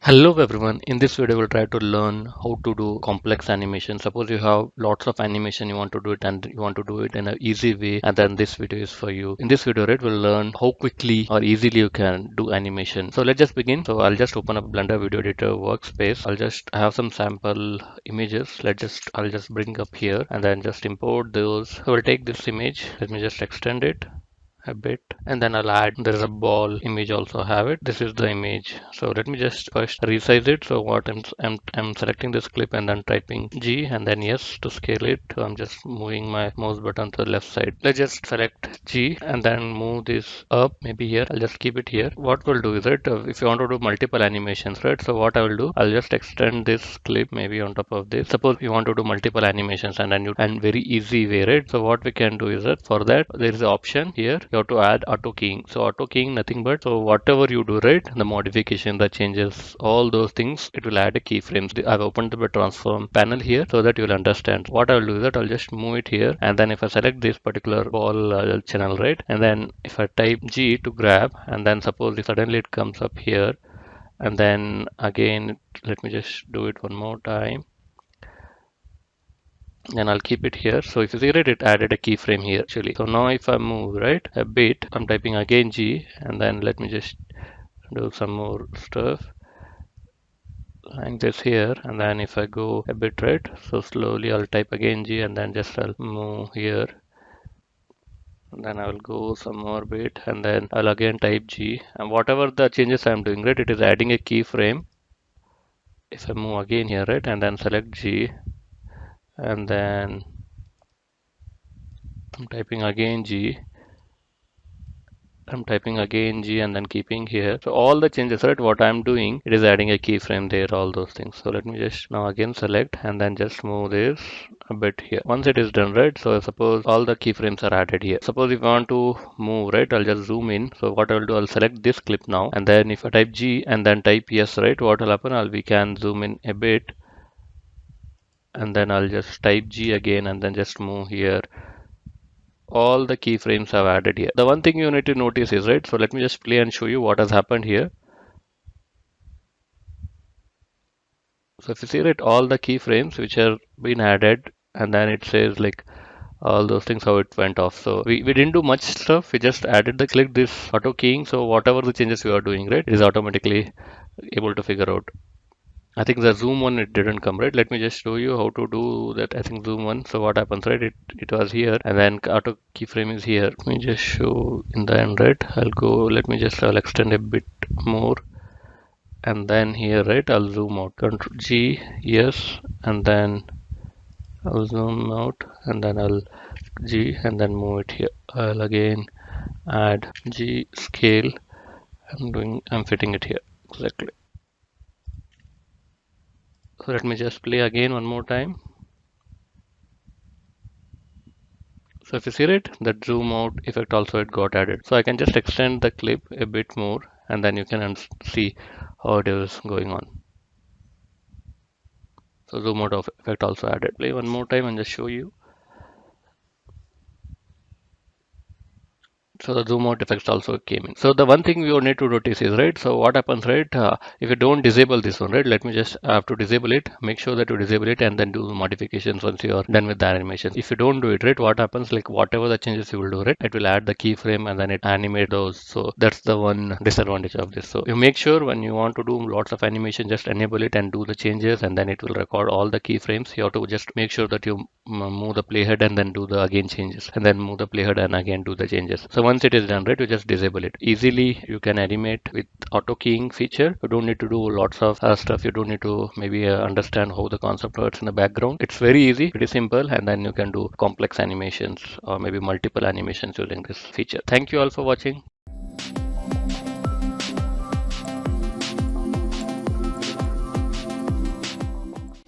Hello everyone, in this video we'll try to learn how to do complex animation. Suppose you have lots of animation, you want to do it and you want to do it in an easy way, and then this video is for you. In this video, right, we'll learn how quickly or easily you can do animation. So let's just begin. So I'll just open up Blender Video Editor workspace. I'll just have some sample images. I'll just bring up here and then just import those. So we'll take this image. Let me just extend it a bit, and then I'll add, there is a ball image also have it. This is the image. So let me just first resize it. So what I'm selecting this clip and then typing G and then yes to scale it. So I'm just moving my mouse button to the left side. Let's just select G and then move this up, maybe here. I'll just keep it here. What we'll do is, right, if you want to do multiple animations, right, so what I will do, I'll just extend this clip maybe on top of this. Suppose you want to do multiple animations and very easy way, right? So what we can do is that for that there is an option here. You have to add auto keying. So auto keying, nothing but, so whatever you do, right, the modification, the changes, all those things, it will add a keyframes. I've opened the transform panel here so that you'll understand. What I will do is that I'll just move it here, and then if I select this particular ball channel, right, and then if I type G to grab, and then suppose if suddenly it comes up here, and then again let me just do it one more time, and I'll keep it here. So if you see it, it added a keyframe here actually. So now if I move right a bit, I'm typing again G, and then let me just do some more stuff like this here, and then if I go a bit right, so slowly I'll type again G, and then just I'll move here, and then I will go some more bit, and then I'll again type G, and whatever the changes I'm doing, right, it is adding a keyframe. If I move again here, right, and then select G, and then I'm typing again G, I'm typing again G, and then keeping here. So all the changes, right, what I'm doing, it is adding a keyframe there, all those things. So let me just now again select and then just move this a bit here. Once it is done, right, so suppose all the keyframes are added here. Suppose if I want to move, right, I'll just zoom in. So what I'll do, I'll select this clip now, and then if I type G and then type yes, right, what will happen, we can zoom in a bit, and then I'll just type G again and then just move here. All the keyframes I've added here. The one thing you need to notice is, right, so let me just play and show you what has happened here. So if you see, right, all the keyframes which have been added, and then it says like all those things, how it went off. So we didn't do much stuff, we just added the click this auto keying. So whatever the changes you are doing, right, it is automatically able to figure out. I think the zoom one, it didn't come, right. Let me just show you how to do that. I think zoom one. So what happens, right, it was here, and then auto keyframe is here. Let me just show in the end, right. I'll extend a bit more, and then here, right, I'll zoom out. Control G, yes, and then I'll zoom out, and then I'll G and then move it here. I'll again add G scale. I'm fitting it here exactly. So let me just play again one more time. So if you see it, that zoom out effect also it got added. So I can just extend the clip a bit more, and then you can see how it is going on. So zoom out of effect also added. Play one more time and just show you. So the zoom out effects also came in. So the one thing we need to notice is, right, so what happens, right, if you don't disable this one, right, let me just have to disable it. Make sure that you disable it and then do modifications once you are done with the animation. If you don't do it, right, what happens, like whatever the changes you will do, right, it will add the keyframe and then it animate those. So that's the one disadvantage of this. So you make sure when you want to do lots of animation, just enable it and do the changes, and then it will record all the keyframes. You have to just make sure that you move the playhead and then do the again changes, and then move the playhead and again do the changes. So once it is done, right, you just disable it. Easily you can animate with auto keying feature. You don't need to do lots of stuff. You don't need to maybe understand how the concept works in the background. It's very easy, pretty simple, and then you can do complex animations or maybe multiple animations using this feature. Thank you all for watching.